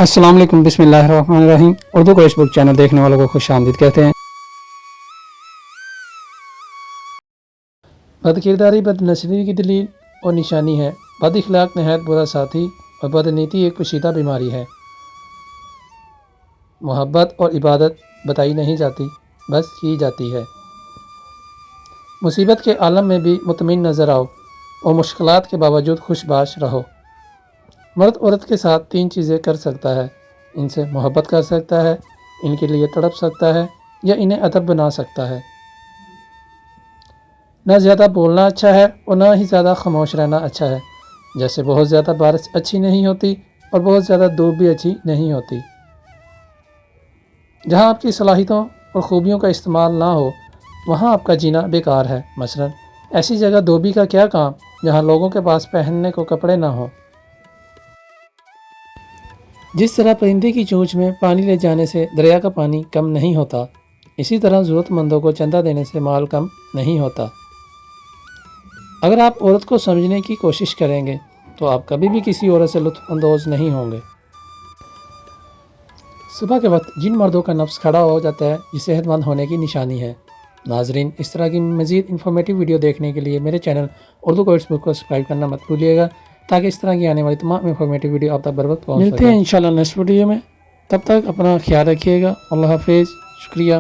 السلام علیکم، بسم اللہ الرحمن الرحیم۔ اردو کو اس بک چینل دیکھنے والوں کو خوش آمدید کہتے ہیں۔ بد کرداری بد نصیبی کی دلیل اور نشانی ہے۔ بد اخلاق نہایت برا ساتھی اور بد نیتی ایک پوشیدہ بیماری ہے۔ محبت اور عبادت بتائی نہیں جاتی، بس کی جاتی ہے۔ مصیبت کے عالم میں بھی مطمئن نظر آؤ اور مشکلات کے باوجود خوش باش رہو۔ مرد عورت کے ساتھ 3 چیزیں کر سکتا ہے: ان سے محبت کر سکتا ہے، ان کے لیے تڑپ سکتا ہے، یا انہیں ادب بنا سکتا ہے۔ نہ زیادہ بولنا اچھا ہے اور نہ ہی زیادہ خاموش رہنا اچھا ہے۔ جیسے بہت زیادہ بارش اچھی نہیں ہوتی اور بہت زیادہ دھوپ بھی اچھی نہیں ہوتی۔ جہاں آپ کی صلاحیتوں اور خوبیوں کا استعمال نہ ہو، وہاں آپ کا جینا بیکار ہے۔ مثلا ایسی جگہ دھوبی کا کیا کام جہاں لوگوں کے پاس پہننے کو کپڑے نہ ہوں۔ جس طرح پرندے کی چونچ میں پانی لے جانے سے دریا کا پانی کم نہیں ہوتا، اسی طرح ضرورت مندوں کو چندہ دینے سے مال کم نہیں ہوتا۔ اگر آپ عورت کو سمجھنے کی کوشش کریں گے تو آپ کبھی بھی کسی عورت سے لطف اندوز نہیں ہوں گے۔ صبح کے وقت جن مردوں کا نفس کھڑا ہو جاتا ہے، یہ صحت مند ہونے کی نشانی ہے۔ ناظرین، اس طرح کی مزید انفارمیٹیو ویڈیو دیکھنے کے لیے میرے چینل اردو کوٹس بک کو سبسکرائب کرنا مت بھولیے گا، تاکہ اس طرح کی آنے والی تمام انفارمیٹیو ویڈیو آپ تک بر وقت پہنچ سکے۔ ملتے ہیں انشاءاللہ نیکسٹ ویڈیو میں، تب تک اپنا خیال رکھیے گا۔ اللہ حافظ، شکریہ۔